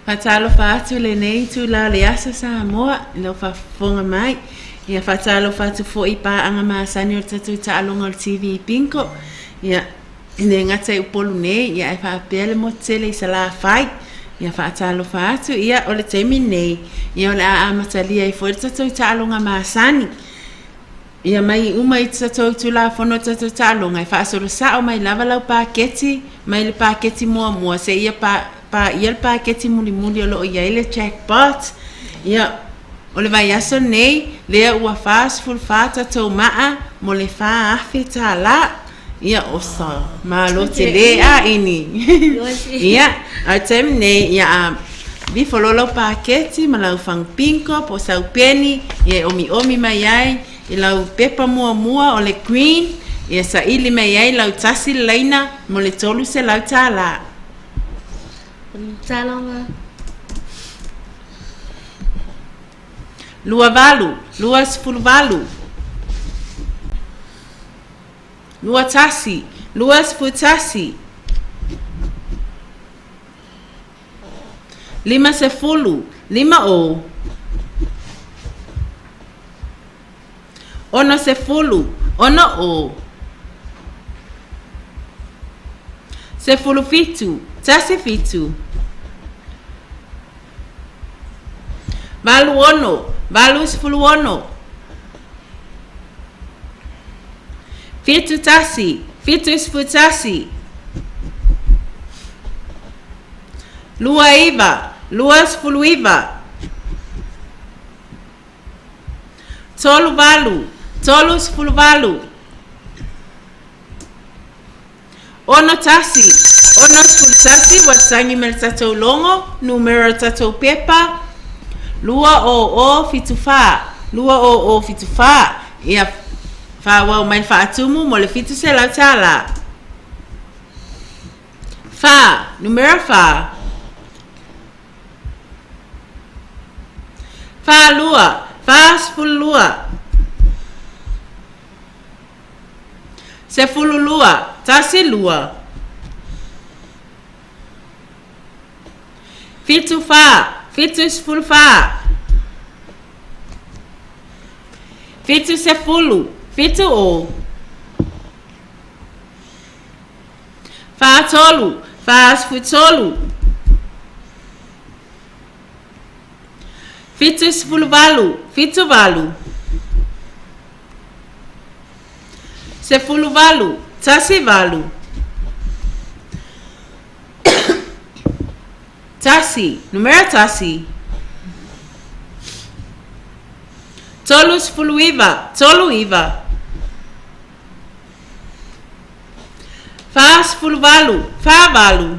Fatalo fatu le nei tu la le asa Samoa lo fa fonga mai. Ia fatalo fatu fo I pa anga masani o tatu ta'alonga o TV pinko. Ia ne ngata upolu nei ia fa pele mo tele I sala fai. Ia fatalo fatu ia o le temi nei. Ia o le amatalia I fo tatu ta'alonga masani. Ia mai umai tatu tu la fono tatu ta'alonga I fa solo sa o mai lava lau paketi, mai le paketi mua se ia pa ia le paketi muli o lo ia le jackpot. Ia o le vai aso nei lea ua fast full fata tau maa mo le fa afi tala. Ia osa ma lo te lea ini. Ia a tem nei ia a bifololo paketi ma lau fang pinko po sau peni ia omi mai ai I lau pepa mua o le green ia sa ili mai ai lau tasi leina mo le tolu se lau tala. Talonga. Lua valu, lua sepuluh valu. Lua tasi, lua sepuluh tasi. 5 sepuluh, 5 o. 6 sepuluh, 6 o. 10 fitu, tasi fitu. Valu ono, valu 10 ono. Fitu tasi, fitu 10 tasi. Lua iva, lua 10 iva. Tolu valu, tolu 10 valu. Ono tasi, ono 10 tasi watsangi mel tatou longo, numero tatou pepa. Lua o fitu fa, lua o fitu fa. Ia fa wa mai fa atumu mo le fitu se la tala. Fa, numero fa. Fa lua, fa 10 lua. 10 lua, tasi lua. Fitu fa, fitu 10 fa. Fitu 10, fitu o. Fa tolu, fa 10 tolu. Fitu 10 valu, fitu valu. 10 valu, tasi valu. Tasi, numero tasi. Tolu 10 iva, tolu iva. Fa 10 valu, fa valu.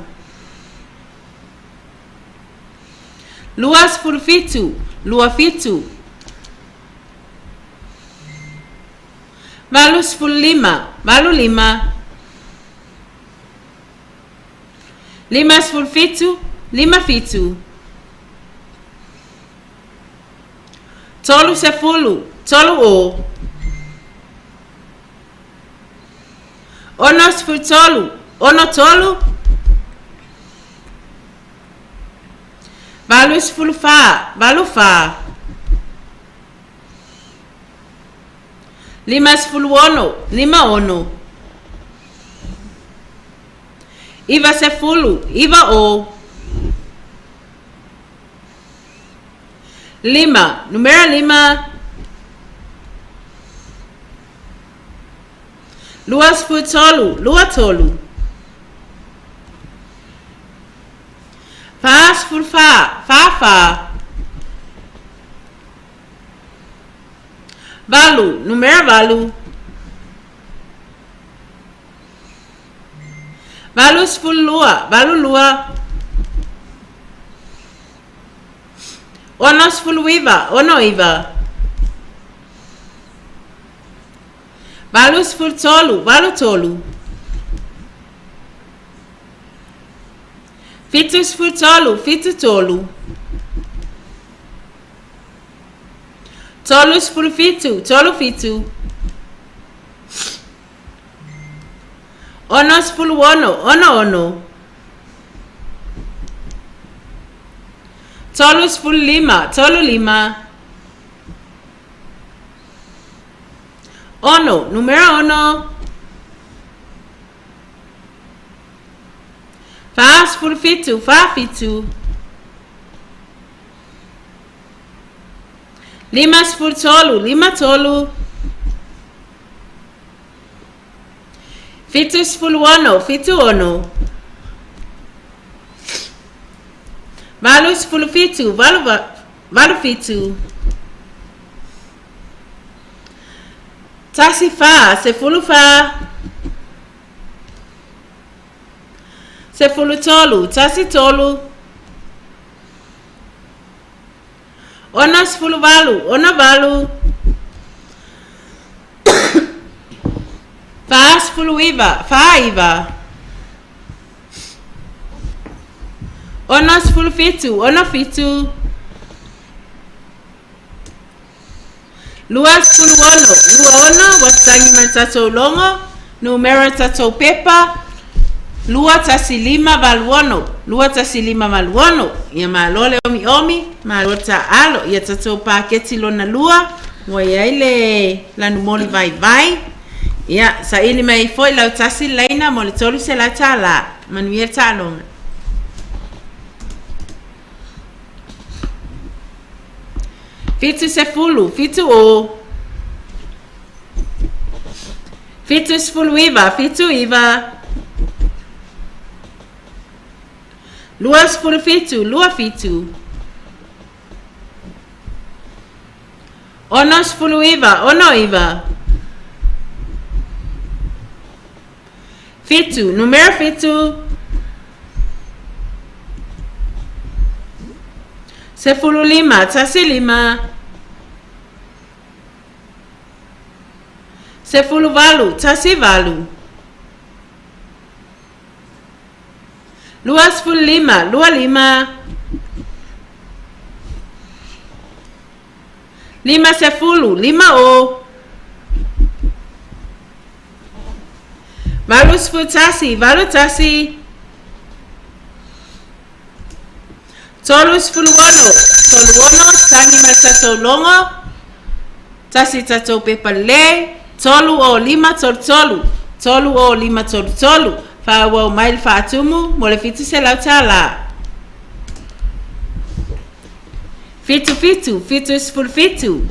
Lua 10 fitu, lua fitu. Valu 10 lima, valu lima. 5 10 fitu, lima fitu. Tolu 10, tolu o. Ono 10 tolu, ono tolu. Valu 10 fa, valu fa. 5 10 ono, 5 ono. Iva 10, iva o. 5, numero 5. Lua 10 tolu, lua tolu. Fa 10 fa, fa fa. Valu, numero valu. Valu 10 lua, valu lua. Ono 10 iva, ono iva. Valu 10 tolu, valu tolu. Fitu 10 tolu, fitu tolu. Tolu 10 fitu, tolu fitu. Ono 10 ono, ono ono. Tolu sifulu lima, tolu lima. Ono, numero ono. Fa sifulu fitu, fa fitu. Lima sifulu tolu, lima tolu. Fitu sifulu ono, fitu ono. Valu sifulu fitu, valu fitu. Tasi fa, sefulu fa. Sefulu tolu, tasi tolu. Ono sifulu valu, ono valu. Fa sifulu iva, fa iva. Ono sifulu fitu, ono fitu. Lua sifulu ono, lua ono, watangi matato longo, numero tato pepa. Lua tasi lima valuono, lua tasi lima valuono. Ia malole omi omi, malota alo, ia tato paketi lona lua. Moia ile lanu moli vai vai. Ia sa ili mai foi lau tasi laina moli tolu se la tala, manuia talonga. Fitu sefulu, fitu o. Fitu sefulu iva, fitu iva. Lua sefulu fitu, lua fitu. Ono sefulu iva, ono iva. Fitu, numero fitu. Sefulu lima, tasi lima. Sefulu valu, tasi valu. Lua sefulu lima, lua lima. Lima sefulu, lima o. Valu sefulu tasi, valu tasi. Tolu sefulu ono, tolu ono, tangi matato longo. Tasi tato pepa le. Tolu o lima tolu tolu. Tolu o lima tolu tolu. Fa wau mail fa atumu, mole fitu se lau tala. Fitu fitu, fitu sefulu fitu.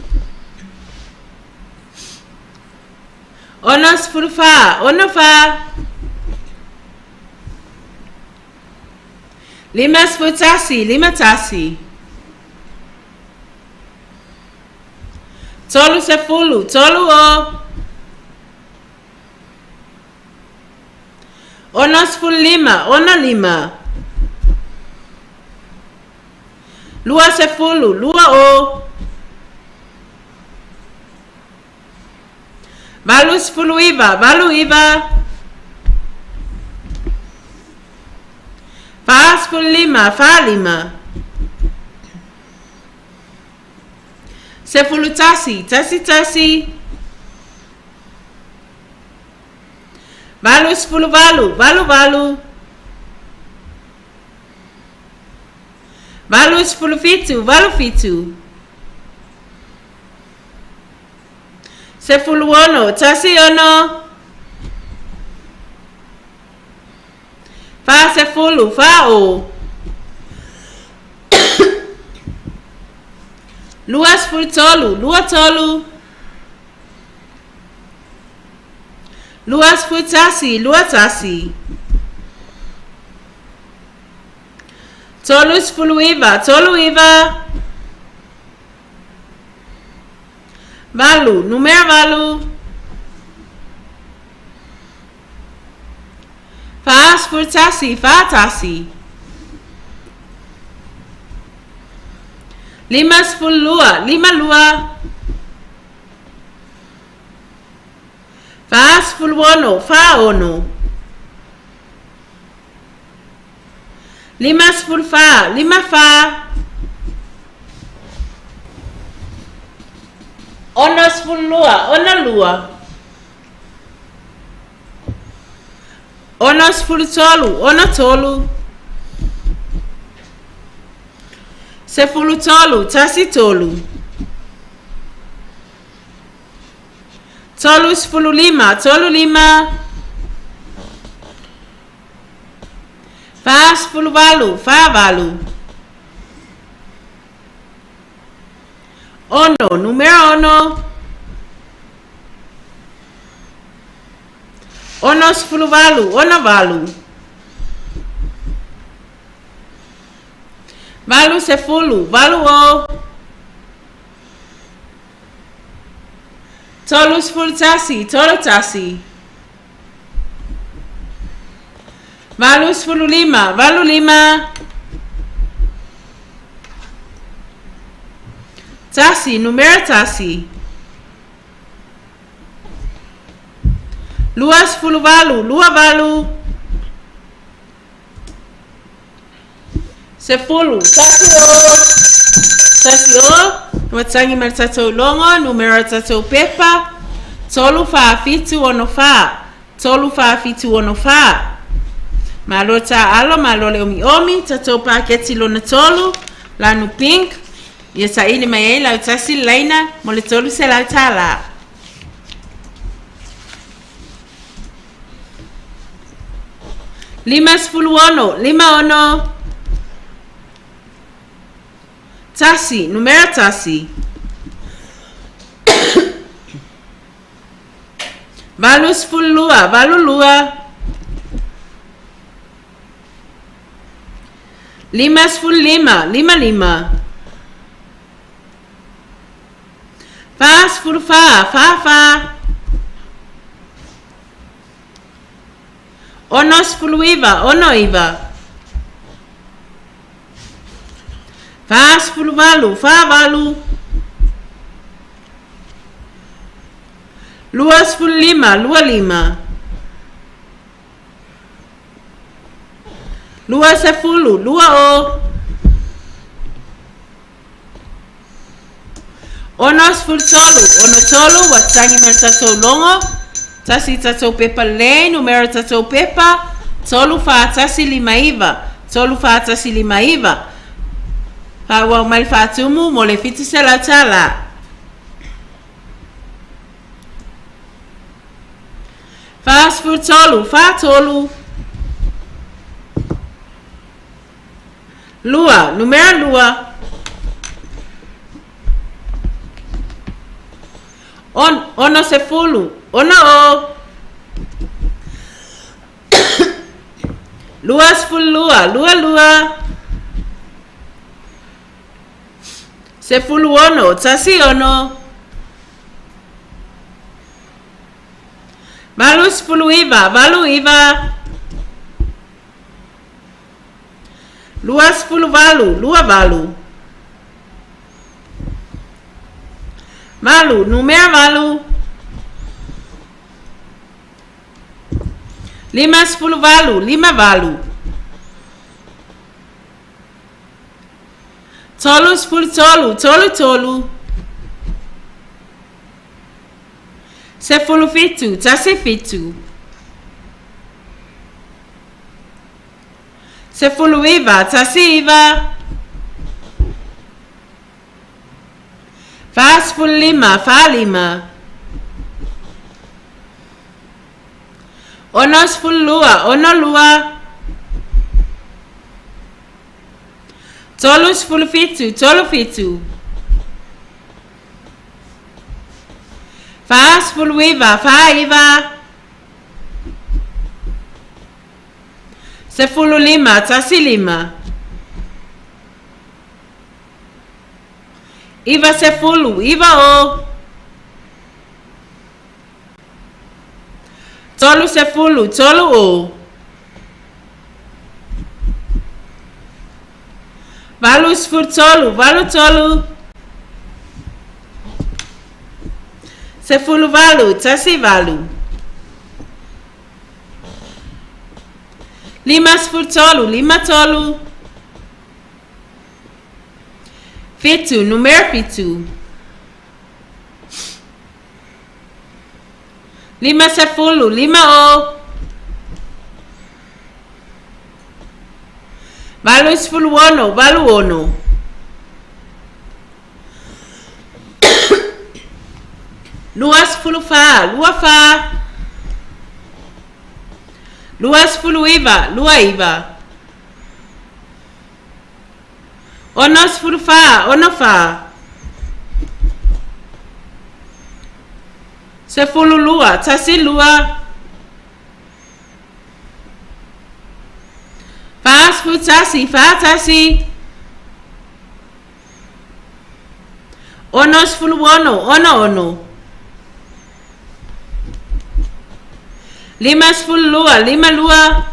Ono sefulu fa, ono fa. Lima sefulu tasi, lima tasi. Tolu sefulu, tolu o. Ono sefulu lima, ono lima. Lua sefulu, lua o. Valu sefulu iva, valu iva. Fa sefulu lima, fa lima. Sefulu tasi, tasi tasi. Valu sefulu valu, valu valu. Valu sefulu fitu, valu fitu. Sefulu ono, tasi ono. Fa sefulu, fa o. Lua sefulu tolu, lua tolu. Lua sefulu tasi, lua tasi. Tolu sefulu iva, tolu iva. Valu, numero valu. Fa sefulu tasi, fa tasi. Lima sefulu lua, lima lua. Fa sefulu ono, fa ono. Lima sefulu fa, lima fa. Ono sefulu lua, ono lua. Ono sefulu tolu, ono tolu. Sefulu tolu, tasi tolu. Tolu sefulu lima, tolu lima. Fa sefulu valu, fa valu. Ono, numero ono. Ono sefulu valu, ono valu. Valu sefulu, valu o. Tolu sefulu tasi, tolu tasi. Valu sefulu lima, valu lima. Tasi, numero tasi. Lua sefulu valu, lua valu. Sefulu, tasi o. Tasi o. Watangi martato longo, numero tato pepa. Tolu fa fitu ono fa. Tolu fa fitu ono fa. Malota alo, malole omi omi. Tato paketi lona tolu. Lanu pink. Yesa ini mayei lau tasi laina. Mole tolu se lau tala. Lima sefulu ono, lima ono. Tasi, numero tasi. Valu sefulu lua, valu lua. Lima sefulu lima, lima lima. Fa sefulu fa, fa fa. Ono sefulu iva, ono iva. Fa sefulu valu, fa valu. Lua sefulu lima, lua lima. Lua sefulu, lua o. Ono sefulu tolu, ono tolu, watangi mertato longo. Tasi tato pepa le, numero tato pepa. Tolu fa tasi lima iva. Tolu fa tasi lima iva. Fa wa mal fatumu mole fitu se la tala. Fa sefulu tolu, fa tolu. Lua, numero lua. Ono sefulu, ono o. Lua sefulu lua, lua lua. Sefulu ono, tasi ono. Valu sefulu iva, valu iva. Lua sefulu valu, lua valu. Valu, numero valu. Lima sefulu valu, lima valu. Tolu sefulu tolu, tolu tolu. Sefulu fitu, tasi fitu. Sefulu iva, tasi iva. Fa sefulu lima, fa lima. Ono sefulu lua, ono lua. Tolu sefulu fitu, tolu fitu. Fa sefulu iva, fa iva. Sefulu lima, tasi lima. Iva sefulu, iva o. Tolu sefulu, tolu o. Valu sefulu tolu, valu tolu. Sefulu valu, tasi valu. Lima sefulu tolu, lima tolu. Fitu, numero fitu. Lima sefulu, lima o. Valu sefulu ono, valu ono. sefulu fa, lua fa. Lua sefulu iwa, lua iwa. Ono sefulu fa, ono fa. Sefulu lua, tasi lua. Fa sefulu tasi, fa tasi. Ono sefulu ono, ono. Lima sefulu lua, lima lua.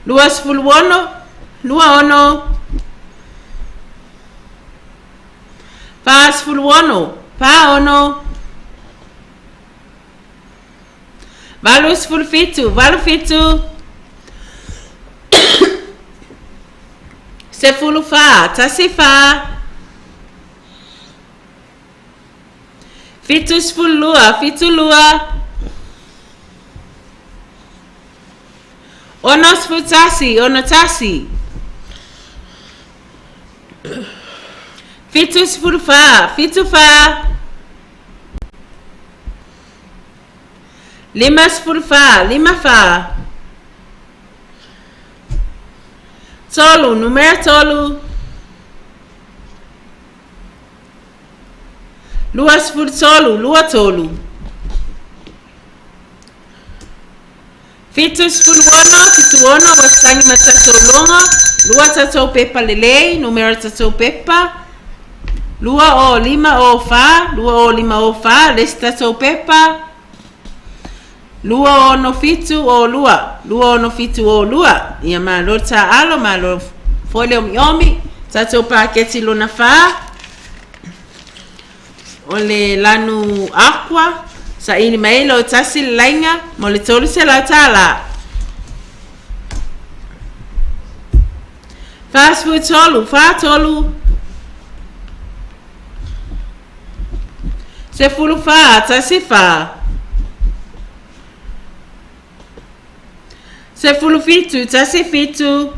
Lua sefulu ono, lua ono. Fa sefulu ono, fa ono. Valu sefulu fitu, valu fitu. Sefulu fa, tasi fa. Fitu sefulu lua, fitu lua. Ono sefulu tasi, ono tasi. Fitu sefulu fa, fitu fa. Lima sefulu fa, lima fa. Tolu, numero tolu. Lua sefulu tolu, lua tolu. Fitu sefulu ono, fitu ono. Wasangi matato longa. Lua tato pepa lelei, numero tato pepa. Lua o lima o fa, lua o lima o fa. Les tato pepa. Lua ono fitu o lua, lua ono fitu o lua. Ia ma lo ta alo, ma lo fole o miomi. Tato paketi lo na fa. O le lanu aqua. Sa ini mai lo tasi lainga. Mo le tolu se la tala. Fa sefulu tolu, fa tolu. Sefulu fa, tasi fa. Sefulu fitu, tasi fitu.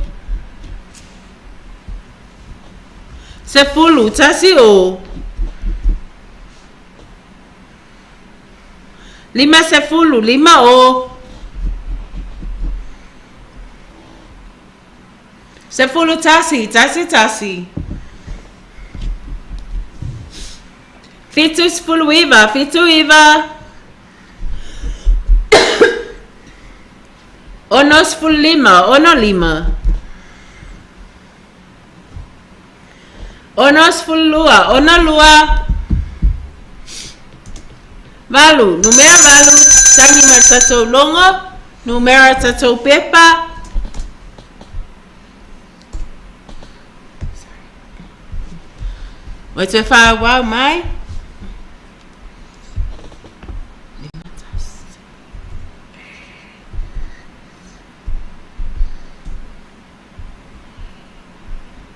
Sefulu, tasi o. Lima sefulu, lima o. Sefulu tasi, tasi tasi. Fitu sefulu iwa, fitu iwa. Ono sefulu lima, ono lima. Ono sefulu lua, ono lua. Valu, numero valu. Tangi matato longo. Numero tato pepa. What's your fire? Wow, my.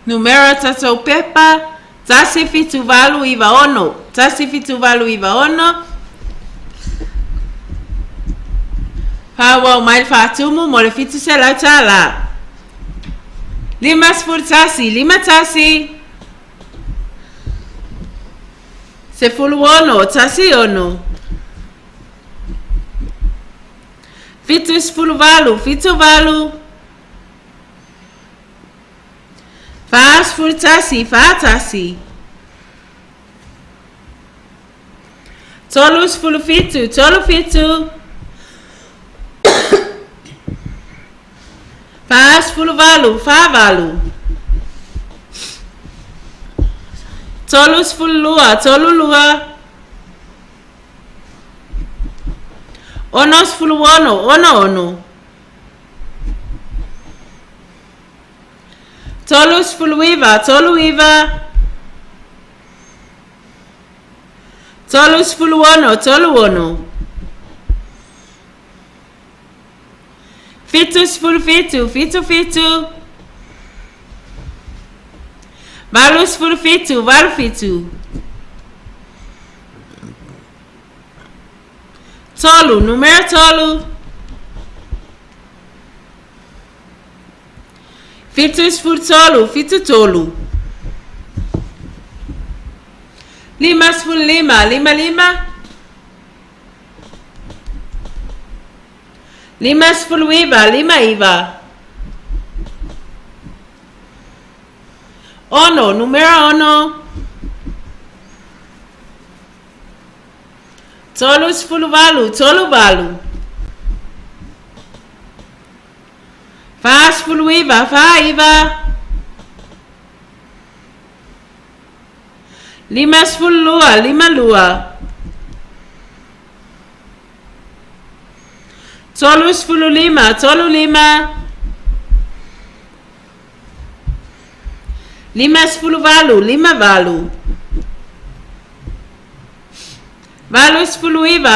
Numero tato pepa. Tasi fitu valu iwa ono. Tasi fitu valu iwa ono. Hawa mai fatumu mole fitu se la tala. Lima sefulu tasi, lima tasi. Sefulu ono, tasi ono. Fitu sefulu valu, fitu valu. Fa sefulu tasi, fa tasi. Tolu sefulu fitu, tolu fitu. Fa sefulu valu, fa valu. Tolu sefulu lua, tolu lua. Ono sefulu ono, ono ono. Tolu sefulu iwa, tolu iwa. Tolu sefulu ono, tolu ono. Fitu sefulu fitu, fitu fitu. Valu sefulu fitu, valu fitu. Tolu, numero tolu. Fitu sefulu tolu, fitu tolu. 5 lima 5 lima iva ono numero ono tolu tolu valu fa iva 5 lua tolu lima 5 valu 5 valu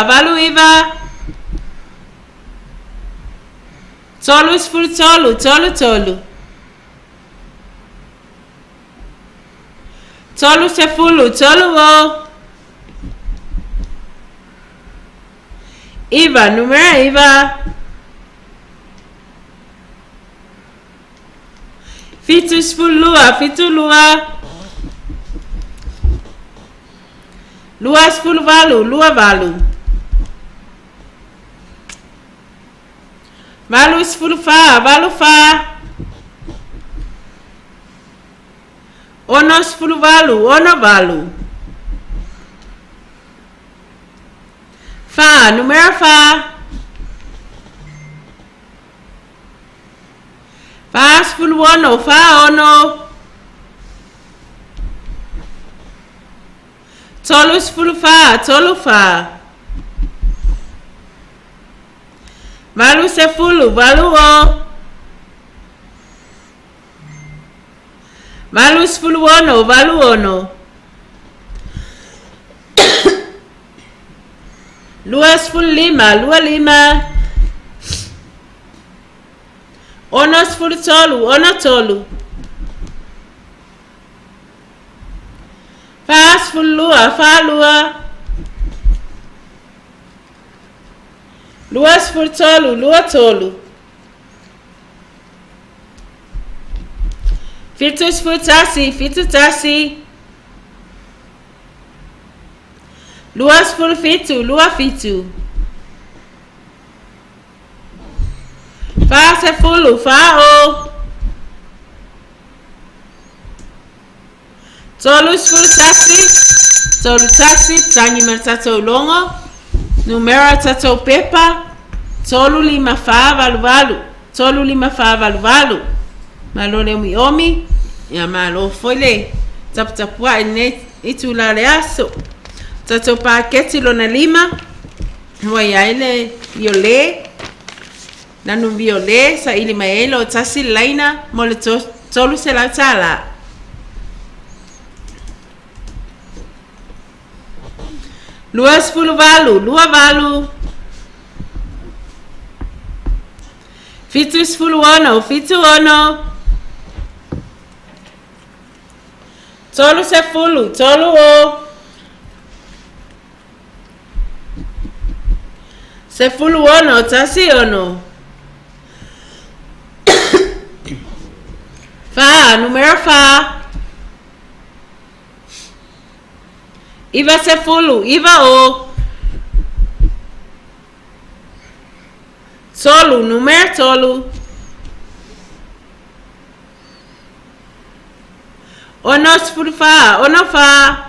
valu iva tolu tolu o iva numero iva fitu lua lua valu valu fa ono valu fa numero fa ono tolu fa valu o valu ono lua lima ono tolu fa lua lua tolu fitu tasi lua fitu fa o tolu tasi tangi mertato longo numero tato pepa tolu lima fa valu malo le omi ya malo fole tapua ine itula le aso tato paketi lona lima wa ya ile yole nanu viole sa ili maelo tasi laina mole tolu se la tala lua valu fitu ono tolu o ono tasi ono fa numero fa iva iva o numero tolu ono fa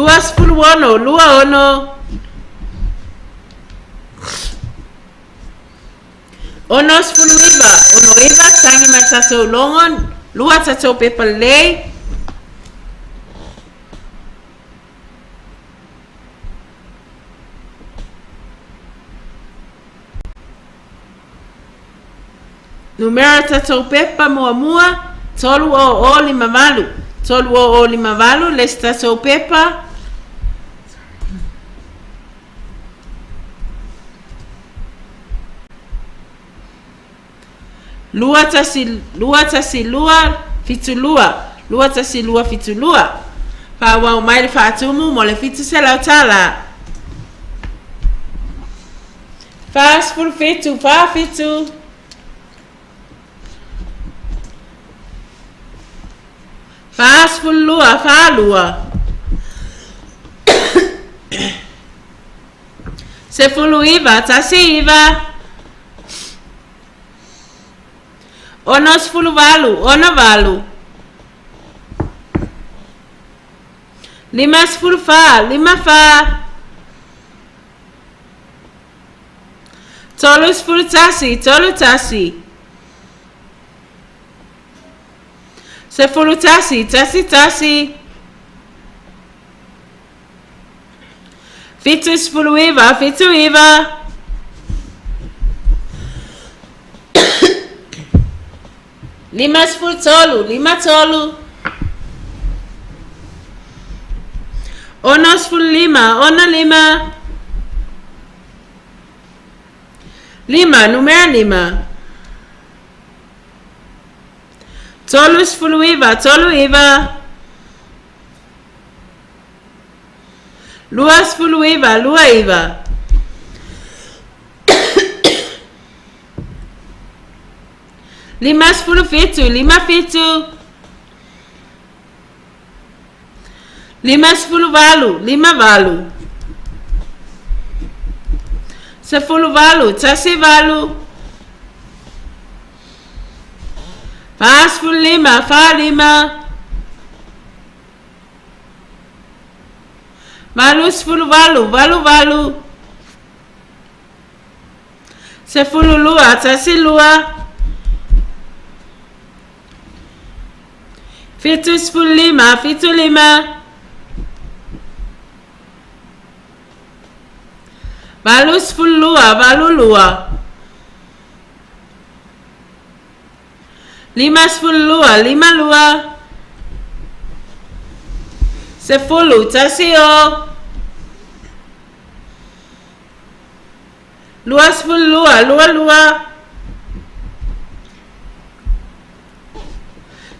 lua ono ono iva tangi matato longon lua tato pepa lei numero tato pepa mua tolu o lima valu les tato pepa lua fitu lua fa wa mai fa tumu mole fitu se la tala fa fitu Fa'asfulu lua, fa'alua. Sefulu iwa, tasi iwa. Ono sefulu walu, ono walu. 5 sefulu fa, 5 fa. 3 sefulu tasi, 3 tasi. 10 tasi, tasi tasi. 7 sefulu iwa, 7 iwa. 5 sefulu tolu, 5 tolu. Ono sefulu 5, ono 5. 5, numero 5. Tolu sefulu iwa, tolu iwa. 2 sefulu iwa, 2 iwa. 5 sefulu fitu, 5 fitu. 5 sefulu walu, 5 walu. 10 walu, tasi walu. Fa sefulu 5, fa 5. Walu sefulu walu, walu walu. 10 lua, tasi lua. 7 sefulu 5, 7 5. Walu sefulu lua, walu lua. 5 sefulu lua, 5 lua. 10 tasi o. 2 sefulu lua, 2 lua.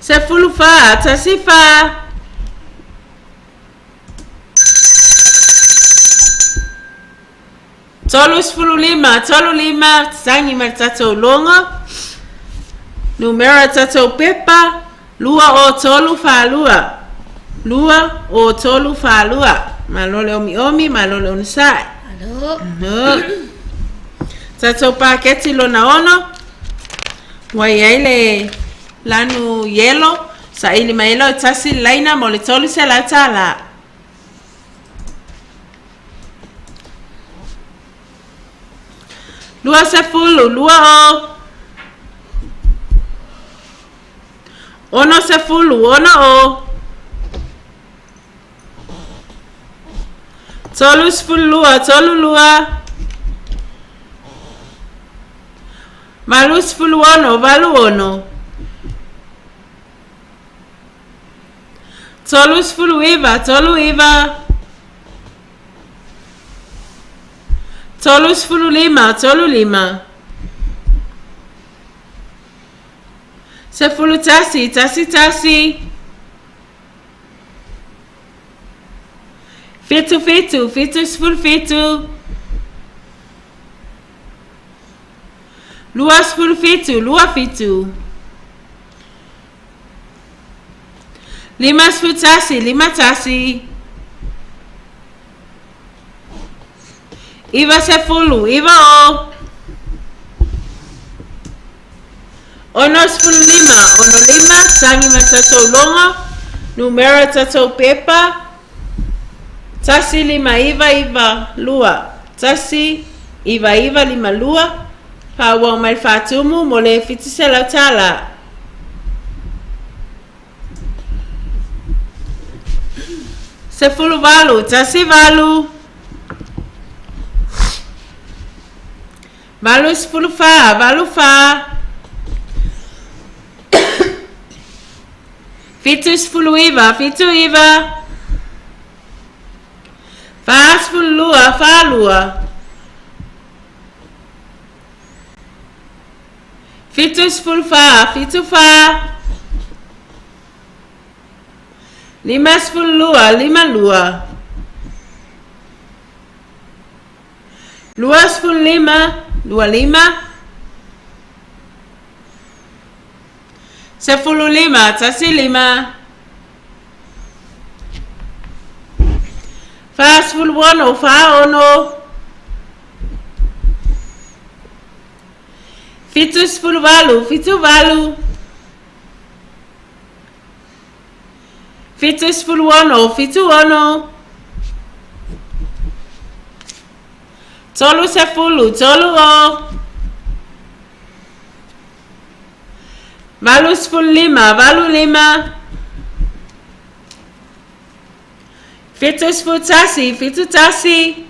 10 fa, tasi fa. 3 sefulu 5, 3 5. Sangi martato longo. Numero tato pepa. Lua o tolu fa lua. Lua o tolu fa lua. Malole omi omi, malole onisai. Halo. Tato paketi lona ono. Wayaile lanu yelo. Sa ili maelo tasi laina mole tolu se la tala. Lua sefulu, lua o. Ono sefulu, ono o. Tolu sefulu lua, tolu lua. Walu sefulu ono, walu ono. Tolu sefulu iwa, tolu iwa. 3 sefulu 5, tolu 5. 10 tasi, tasi tasi. 7 sefulu 7. 2 sefulu 7, 2 5 sefulu tasi, 5 tasi. Iwa sefulu, iwa o. Ono sefulu 5, ono 5. Sangi matato longo. Numero tato pepa. Tasi 5, iwa iwa, lua. Tasi, iwa iwa 5 lua. Hawa mai fatumu mole fitisela tala. Sefulu walu, tasi walu. Walu sefulu fa, walu fa. 7 sefulu iwa, 7 iwa. Fa sefulu lua, fa lua. 7 sefulu fa, 7 fa. 5 sefulu lua, 5 lua. 2 sefulu 5, 2 5. 10 5, tasi 5. Luas fulu ono fa ono. Fitus fulu valu, fitu valu. Fitus fulu ono, fitu ono. Tolu se fulu, tolu o. Valus fulu lima, valu lima. Fitus fulu tasi, fitu tasi.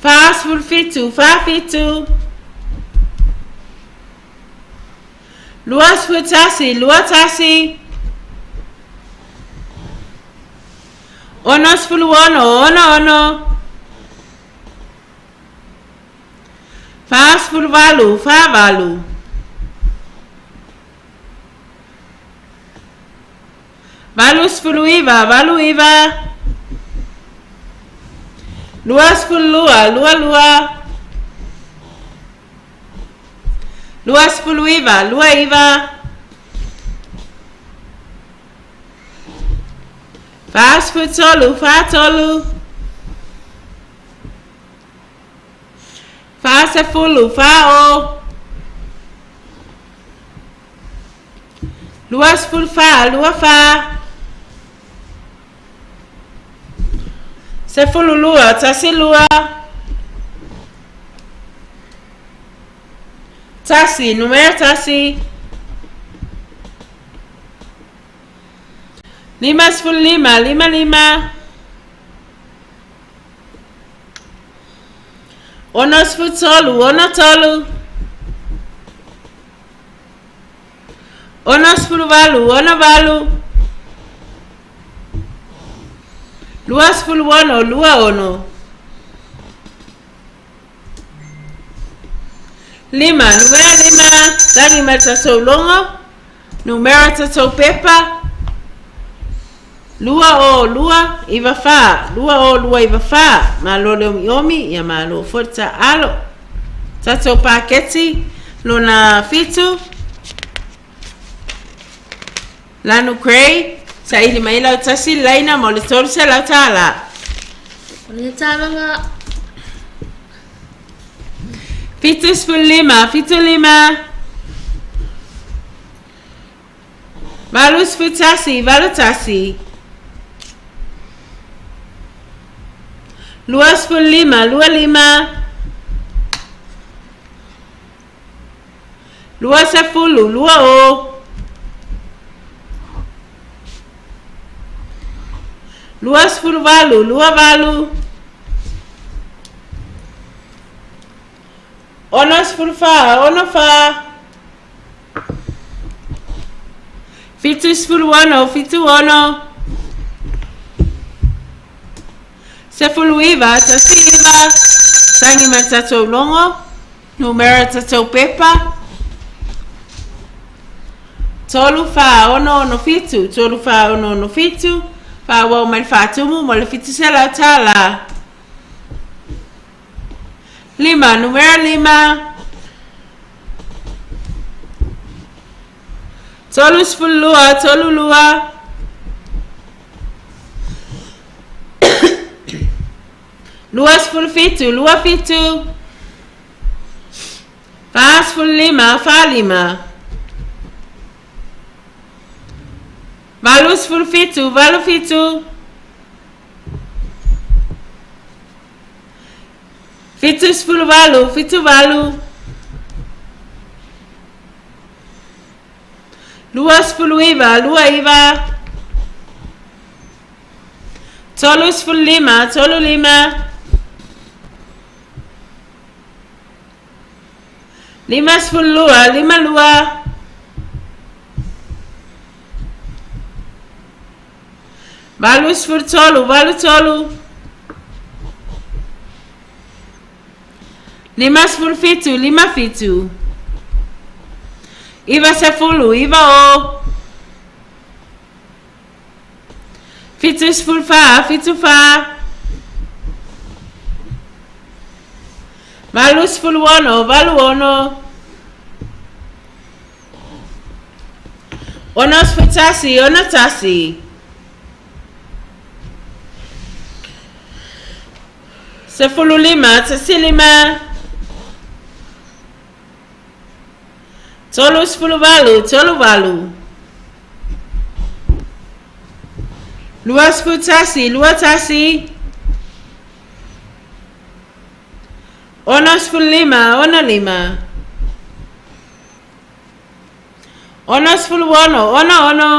Fas fulu fitu, fa fitu. Luas fulu tasi, lua tasi. Onos fulu ono, ono. Fas fulu valu, fa valu. Valus fulu iva, valu iva. Luas fulu lua, lua. Luas fulu iva, lua iva. Fas fulu tolu, fa tolu. Fa se fulu, fa o. Luas fulu fa, lua fa. Se fulu lua, tasi lua. Tasi, numero tasi. Limas fulu lima, lima. Onos fulu tolu, ono tolu. Onos fulu valu, ono valu. Luas fulu ono, lua ono. Lima, numero lima. Tani matato longo. Numero tato pepa. Lua o, lua, iva fa. Lua o, lua, iva fa. Malo leo miomi, ya malo forta alo. Tato paketi. Lona fitu. Lanu krei. Sa ili maila utasi laina mo le tolu se la tala. Ole tala nga. Fitus fulu lima, fitu lima. Valus fulu tasi, valu tasi. Luas fulu lima, lua lima. Luas se fulu, lua o. Luas fulu valu, lua valu. Onos fulu fa, ono fa. Fitus fulu ono, fitu ono. Se fulu iva, tasi iva. Sangi matato longo. Numero tato pepa. Tolu fa, ono fitu. Tolu fa, ono fitu. Fa wa mal fatumu, mal fitu se la tala. Lima, numero lima. Tolu fulu lua, tolu lua. Luas fulu fitu, lua fitu. Fas fulu lima, fa lima. Valus fulu fitu, valu fitu. Fitus fulu valu, fitu valu. Luas fulu iva, lua iva. Tolus fulu lima, tolu lima. Limas fulu lua, lima lua. Valus fulu tolu, valu tolu. Limas fulu fitu, lima fitu. Iva se fulu, iva o. Fitus fulu fa, fitu fa. Valus fulu ono, valu ono. Onos fulu tasi, ono tasi. Sepuluh lima, tasi lima. Tolu 10 walu, tolu walu. Lua 10 tasi, lua tasi. Ono 10 lima, ono lima. Ono 10 ono, ono.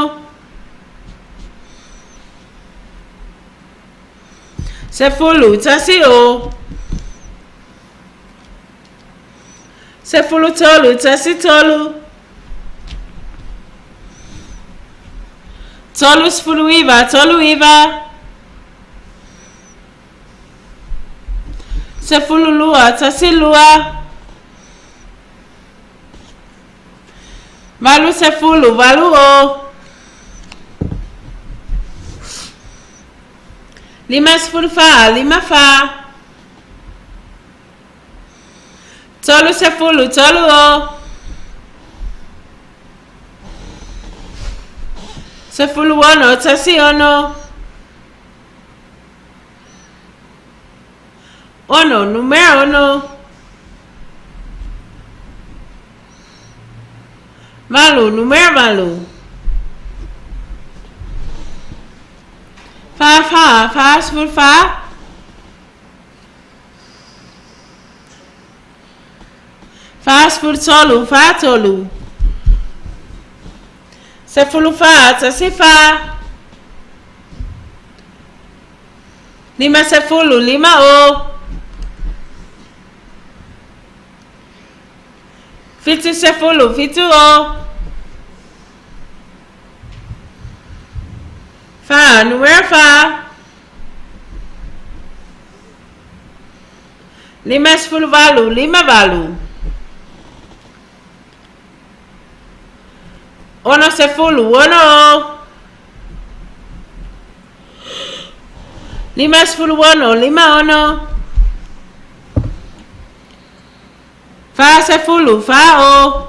Sepuluh tasi o. Sepuluh tolu tasi tolu. Tolu 10 iva, tolu iva. Sepuluh lua tasi lua. Valu 10, valu o. 5 fa, 5 fa. Tolu 10, tolu o. 10 ono, tasi ono. Ono, numero ono. Malu, numero malu. Fa, 10 fa. Fa 10 tolu, fa tolu. 10 fa, tasi fa. 5 10, 5 o. Fitu 10, fitu o. Fa, numero fa. 5 10 valu, 5 valu. Ono 10, ono o. 5 10 ono, 5 ono. Fa 10, fa o.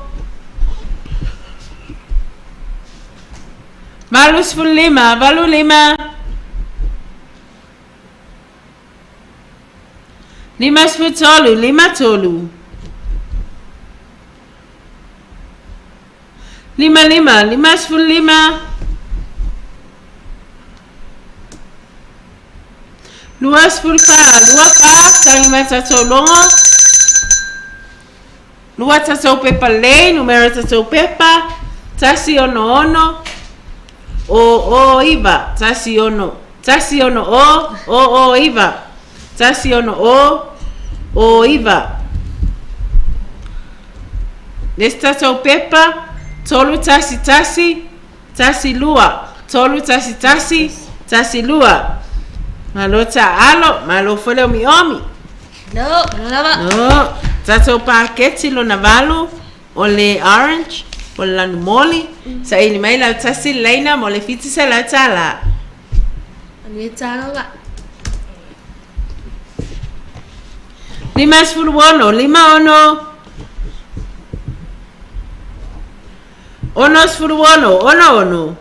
Valu 10 5, valu 5. 5 10 tolu, 5 tolu. 5 5, 5 10 5. Lua 10 fa, lua fa, tangi mata tolongo. Lua tatou pepa lei, numero tatou pepa. Tasi ono ono. O iva, tasi ono. Tasi ono o iva. Tasi ono o iva. Nesta tatou pepa. Tolu tasi tasi. Tasi lua. Tolu tasi tasi. Tasi lua. Malo ta alo, malo fole omi. No, no. No, tatou paketi lo navalu. O le orange. O le lanu moli. Sa ili mai lau tasi leina mo le fiti se lau tala. Ani talo ga. 5 10 ono, 5 ono. Ono 10 ono, ono.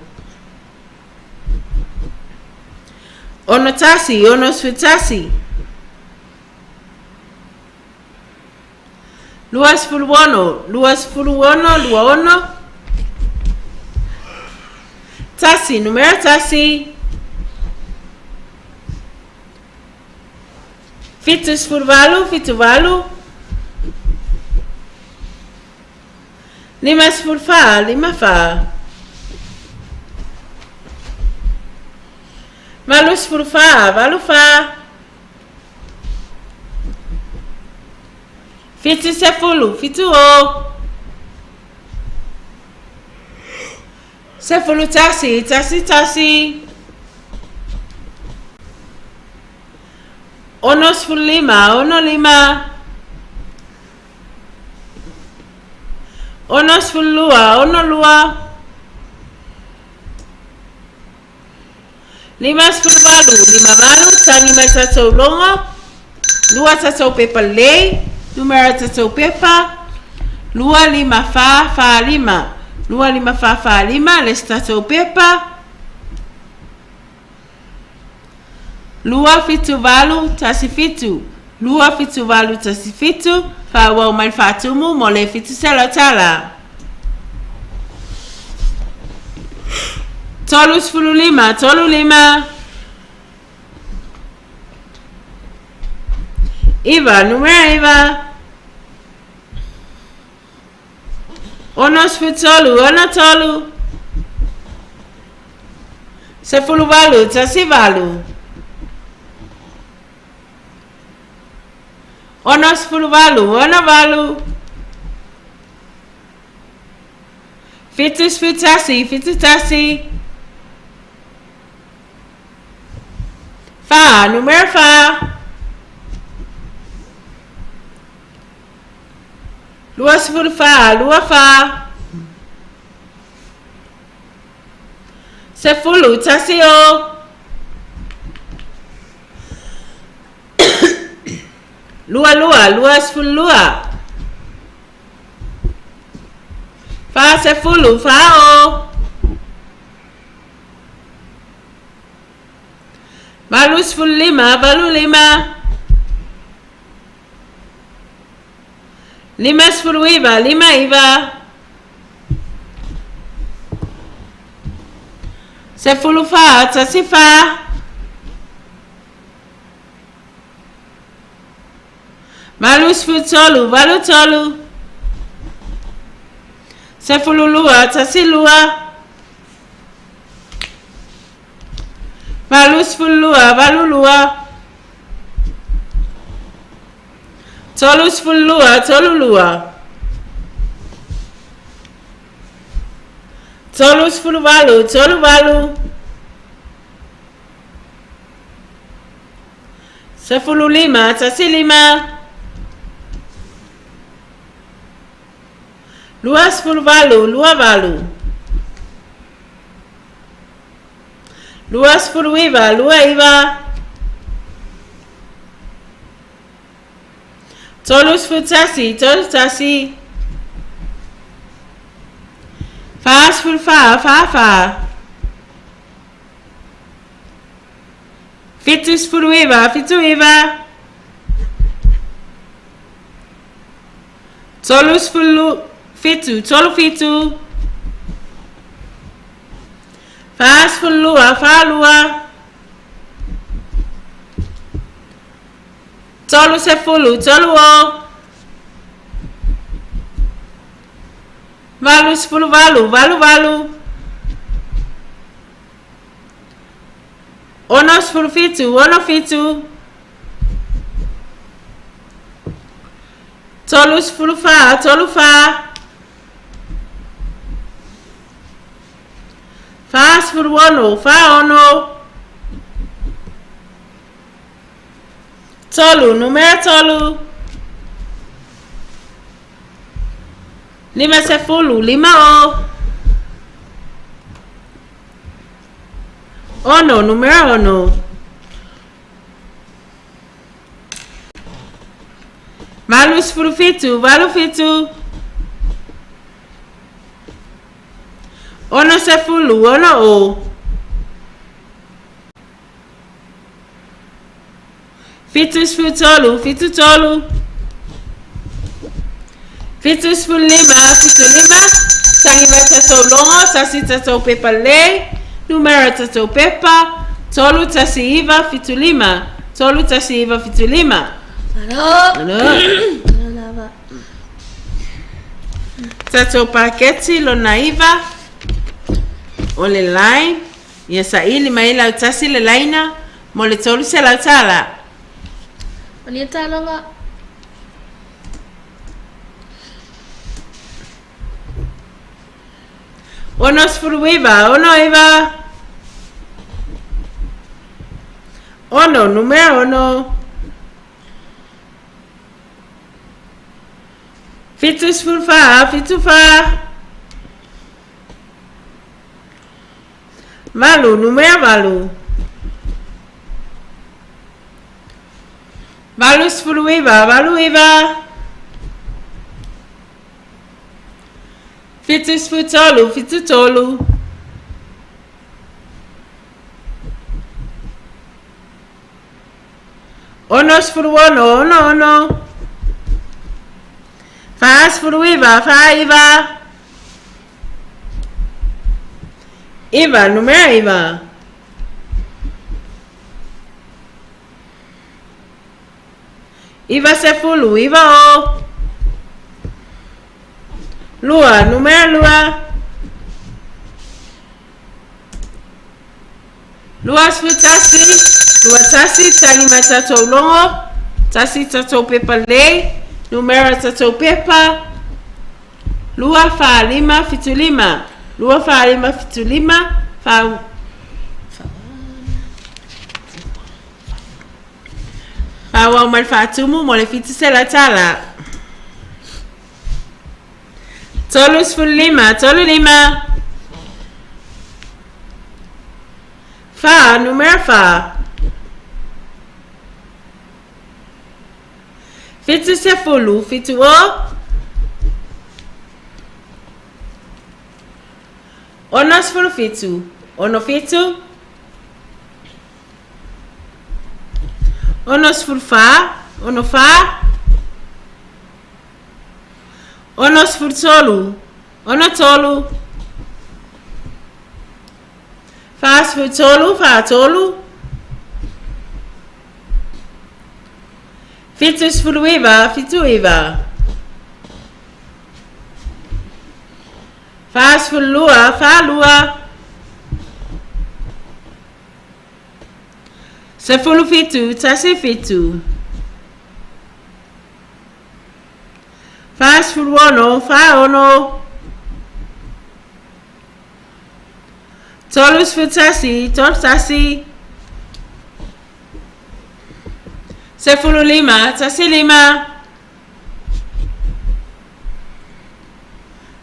Ono tasi, ono 10 tasi. Lua 10 ono, lua 10 ono, lua ono. Tasi, numero tasi. Fitu 10 valu, fitu valu. 5 10 fa, 5 fa. Valu 10 fa, valu fa. Fitu 10, fitu o. 10 tasi, tasi tasi. Ono 10 5, ono 5. Ono 10 lua, ono lua. 5 10 valu, 5 valu. Tangi mai tatou longo. Lua tatou pepa lei. Numero tatou pepa. Lua 5 fa, fa 5. Lua 5 fa, fa 5. Les tatou pepa. Lua fitu valu, tasi fitu. Lua fitu valu tasi fitu. Fa wau mai fatumu mole fitu sela tala. Tolu sfulu lima, tolu lima. Iva, numero Iva. Ono sfutolu, ono tolu. Sefulu valu, tasi valu. Ono sfulu valu, ono valu. Fitu sfutasi, fitu tasi. Fa, numero fa. Lua sfulu fa, lua fa. Sefulu tasi o. Lua sfulu lua. Fa sefulu fa o. Valu sfulu lima, valu lima. Lima sfulu Iva, lima Iva. Sefulu fa, tasi fa. Valu sfulu tolu, valu tolu. Sefulu lua, tasi lua. Valu sfulu lua, valu lua. Tolu sfulu lua, tolu lua. Tolu sfulu valu, tolu valu. Sefulu lima, tasi lima. Lua sfulu valu, lua valu. Lua sfulu Iva, lua Iva. Tolu sfulu tasi, tolu tasi. Fa sfulu fa, fa fa. Fitu sfulu Iva, fitu Iva. Tolu sfulu fitu, tolu fitu. Fa sfulu lua, fa lua. Tolu sefulu, tolu o. Valu sfulu valu, valu valu. Ono sfulu fitu, ono fitu. Tolu sfulu fa, tolu fa. Fa sfulu ono, fa ono. Tolu, numero tolu. Lima sefulu, lima o. Ono, numero ono. Valu sfulu fitu, valu fitu. Ono sefulu, ono o. Fitu sfulu tolu, fitu tolu. Fitu sfulu lima, fitu lima. Tangiva tato longo, tasi tato pepa le. Numero tato pepa. Tolu tasi Iva, fitu lima. Tolu tasi Iva, fitu lima. Ano? Tato paketi lo naiva. Ole line. Yesa ili maila utasi le laina. Mole tolu se la tala. Wanita nga. Ono sfulu Iva, ono Iva. Ono, numero ono. Fitu sfulu fa, fitu fa. Valu, numero valu. Valu sfulu Iva, valu Iva. Fitu sfulu tolu, fitu tolu. Ono sifuru ono, ono. Fa sifuru iva, fa iva. Iva, numera iva. Iva sefulu, iva o. Lua, numera lua. Lua sifuru tasi. Lua tasi, talima tatou longo. Tasi tatou pepa lei. Numera tatou pepa. Lua fa lima fitu lima. Lua fa lima fitu lima. Fa wau mal fatumu mo le fitu sela tala. Tolu sifuru lima. Tolu lima. Fa, numera fa. Fitu sefulu, fitu o. Ono sifuru fitu. Ono fitu. Ono sifuru fa. Ono fa. Ono sifuru tolu. Ono tolu. Fa sifuru tolu. Fa tolu. Fitu sifuru iva. Fitu iva. Fa sifuru lua. Fa lua. Sefulu fitu. Tasi fitu. Fa sifuru ono. Fa ono. Tolu sifuru tasi. Tolu tasi. Sefulu lima. Tasi lima.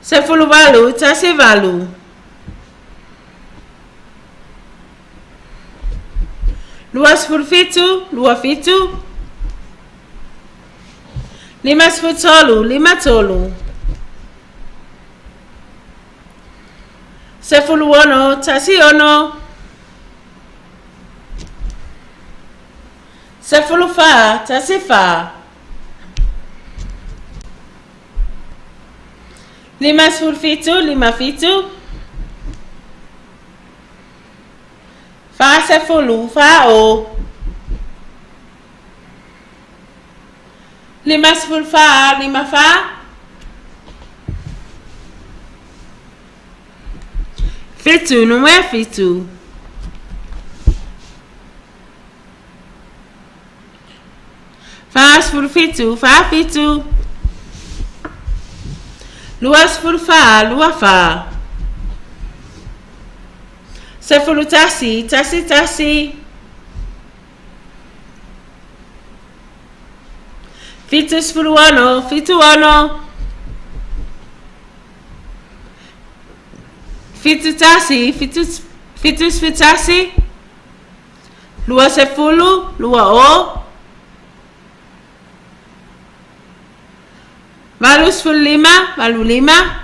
Sefulu valu. Tasi valu. Lua sifuru fitu. Lua fitu. Lima sifuru tolu. Lima tolu. Sefulu ono. Tasi ono. Sefulu fa. Tasi fa. Lima sifuru fitu. Lima fitu. Fa sefulu. Fa o. Lima sifuru fa. Lima fa. Fitu. Numera fitu. Fa sifuru fitu. Fa fitu. Lua sifuru fa. Lua fa. Sefulu tasi. Tasi tasi. Fitu sifuru ono. Fitu ono. Fitu tasi. Fitu sifuru tasi. Lua sefulu. Lua o. Valu sifuru lima. Valu lima.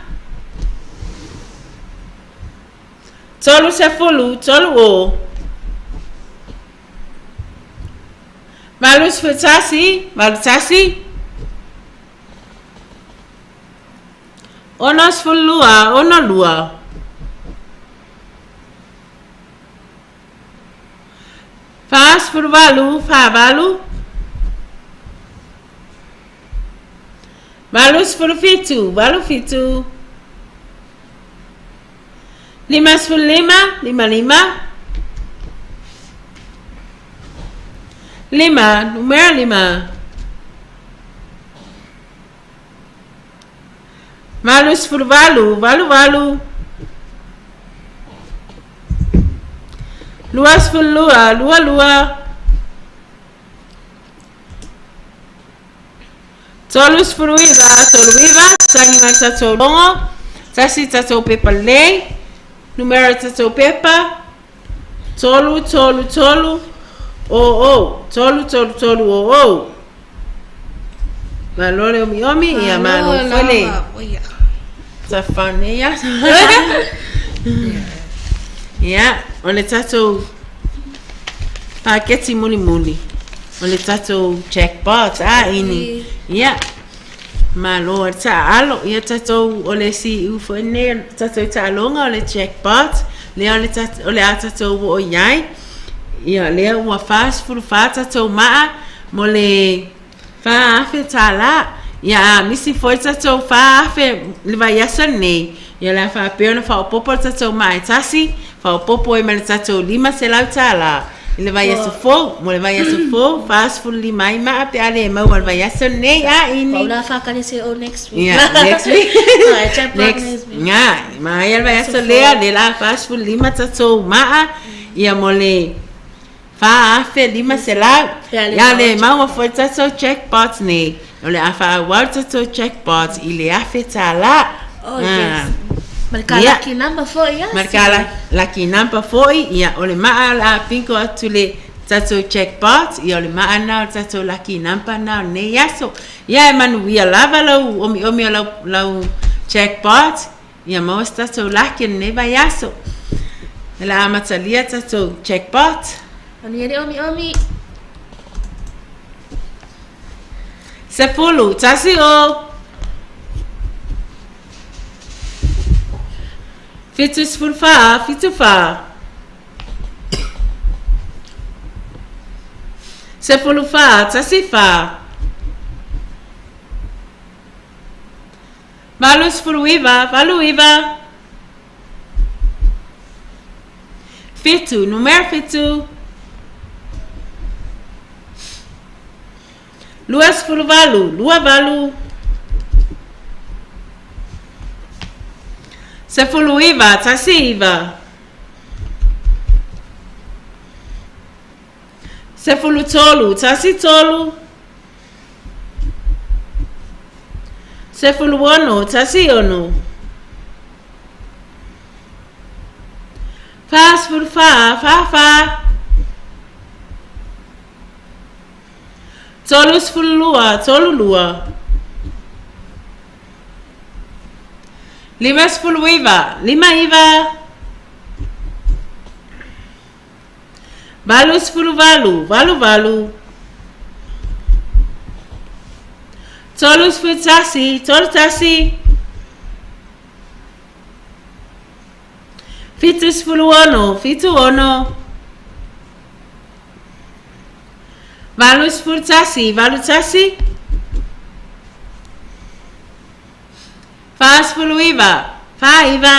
Tolu sefulu. Tolu o. Valu sifuru tasi. Valu tasi. Ono sifuru lua. Ono lua. Fa sifuru valu. Fa valu. Valu sifuru fitu. Valu fitu. Lima sifuru lima. Lima lima. Lima. Numera lima. Valu sifuru valu. Valu valu. Lua sifuru lua. Lua lua. Tolu sifuru iva. Tolu iva. Talima tatou longo. Tasi tatou pepa lei. Numera tatou pepa. Tolu, tolu, tolu. O. Tolu, tolu, tolu, o. Malole omi omi. Ia mano fole. Tafane ya. Ya. Ole tatou paketi muli muli. o le tatou jackpot ini ia malo taalo ia tatou o le si ufo ne tatou taalonga o le jackpot le o le tatou o iai ia le ua fast full fata tatou maa mo le fa afe tala ia misi foi tatou fa afe le vai asa nei ia la fa peona fa popo tatou mai tasi fa popo e mele tatou lima se lau tala le vai asa fo mo le vai asa fo fast full lima mai ma pe ale mau al vai asa nei ini Paula fa kali se o next week yeah next week next week nga mai al vai asa le la fast full lima tatou ma ia mo le fa afe lima se lau ia le mau fo tatou jackpot nei o le afa wa tatou jackpot i le afe tala yes marca lucky number 4 yes marca lucky number 4 ia o le maa la pinko atu le tatou jackpot ia o le maa na tatou lucky number na ne yaso ia e manu ia lava lau omi lau jackpot ia mo tatou lucky ne va yaso la amatalia tatou jackpot omi sepulu tasi o fitus fulfa fitufa sepulu fa tasi fa valus fuluiva valuiva fitu numero fitu luas fulu valu lua valu sepulu iva tasi iva sepulu tolu tasi tolu sepulu ono tasi ono fas fulu fa tolus fulu lua tolu lua limas fulu iva lima iva valus fulu valu tolus fulu tasi tolu tasi fitus fulu ono fitu ono valus fulu tasi valu tasi fas fulu iva fa iva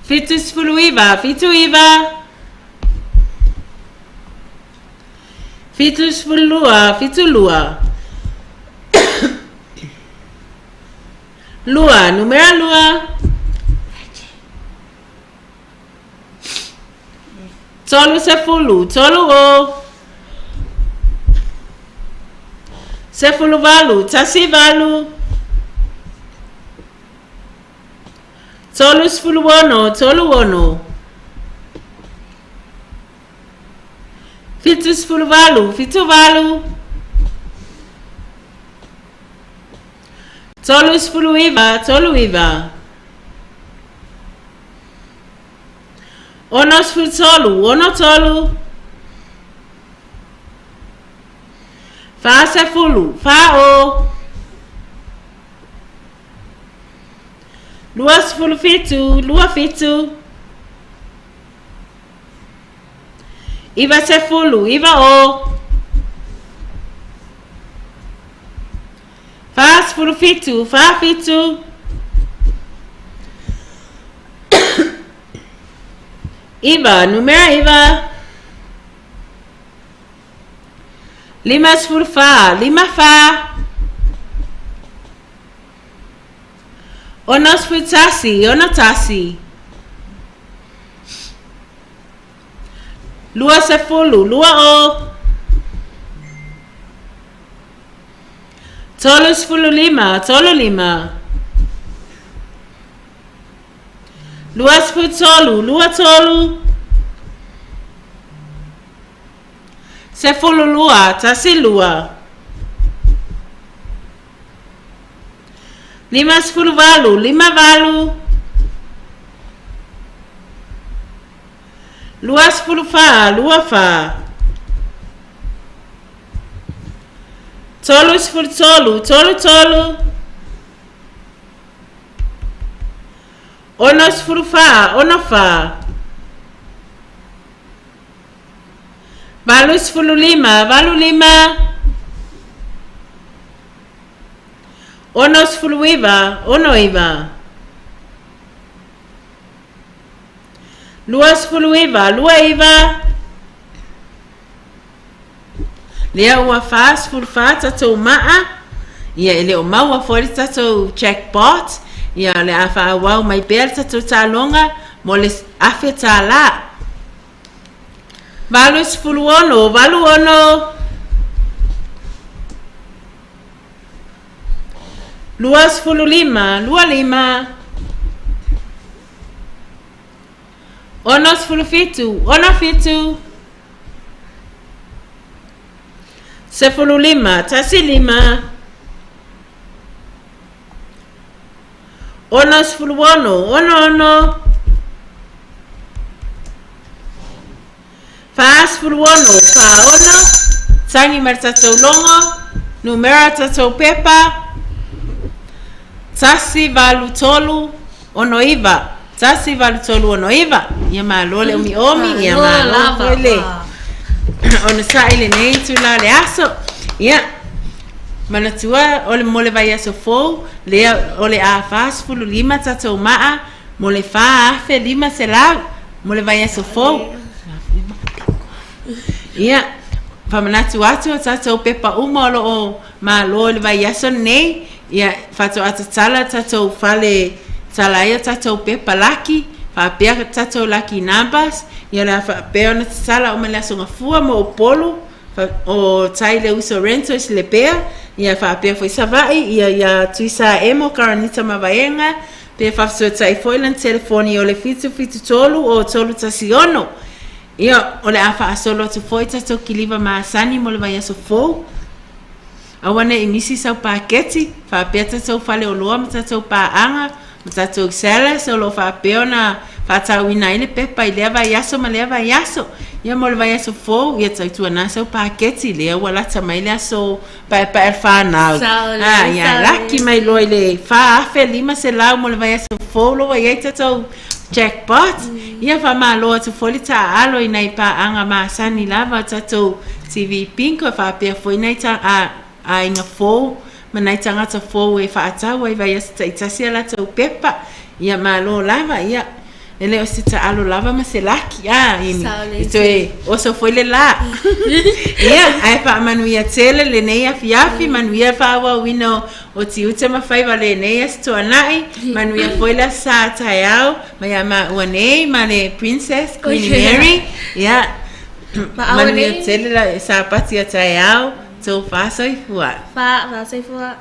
fitus fulu iva fitu iva fitus fulu lua fitu lua lua numero lua tolu sepulu tolu o sepulu valu tasi valu tolus fulu ono tolu ono fitus fulu valu fitu valu tolus fulu iva tolu iva onos fulu tolu ono tolu fa sepulu fa o luas fulu fitu lua fitu iva sepulu iva o fas fulu fitu fa fitu iva numero iva limas fulu fa lima fa onos fulu tasi ono tasi lua sepulu lua o tolus fulu lima tolu lima luas fulu tolu lua tolu sepulu lua tasi lua limas fulu valu lima valu Lua sifuru fa, lua fa. Tolu sifuru tolu, tolu tolu. Ono sifuru fa, ono fa. Valu sifuru lima, valu lima. Ono sifuru iva, ono iva. Lua sifuru iva, lua iva. Lea ua fa sifuru fa tatou maa. Ia ele o maua fori tatou jackpot. Ia le afa wau mai bel tatou talonga mo le afe tala. Valu sifuru ono, valu ono. Lua sifuru lima, lua lima. Ono sifuru fitu, ono fitu. Sifuru lima, tasi lima. Ono sifuru ono, ono ono. Fa sifuru ono, fa ono. Tangi mar tatou longo. Numera tatou pepa. Tasi valu tolu, ono iva. Tasi valu tolu, ono iva. Ia malole omi omi, ia malole. Ono sa ile nei tu la le aso. Ia. Manatua ole mole vai aso fou. Lea ole a fas fulu lima tatou maa. Mole fa afe lima se lau. Mole vai aso fou. Ia. Famanatu atu tatou pepa uma olo o malo le vai aso nei. Ia fato atu tala tatou fale talaia tatou pepa laki. Fa pea tatou laki numbers. Ia la fa pea na tala o mele aso ngafua mo o polo. O tai le uso rento is le pea. Ia fa pea foi savai. Ia tuisa emo karanita mavaenga. Pea fa so tai foi lan telefoni o le fitu tolu o tolu tasiono. Ia o le afa asolo tu foi tatou kiliva maasani mo le vai aso fou. Awana inisi sau paketi. Fa pea tatou fale o loa ma tatou paanga. Ma tatou seles o lo fa pea na fa tau ina ile pepa i lea vai aso ma lea vai aso. Ia mo le vai aso fou. Ia taitua na sau paketi lea walata mai le aso pa el whanau. Ia laki mai loi le fa afe lima se lau mo le vai aso fou. Lo vai ei tatou jackpot. Ia fa ma loa tu foli ta alo i nei paanga ma sani lava tatou TV5 fa pea foi nei ta a inga fou. Ma nei tangata fou e whaatau e vai asa taitasi ala tau pepa. Ia ma lo lava, ia. Ele o si ta alo lava ma se laki. Ito e oso foi le la. Ia, ai wha manuia tele le nei afi manuia wha awa wino o ti uta ma whaiva le nei as to anai. Manuia foi la sa tai au. Ma ia ma ua nei, ma le princess, Queen Mary. Ia, manuia tele la sa pati a tai au. So fa soifua. Fa soifua.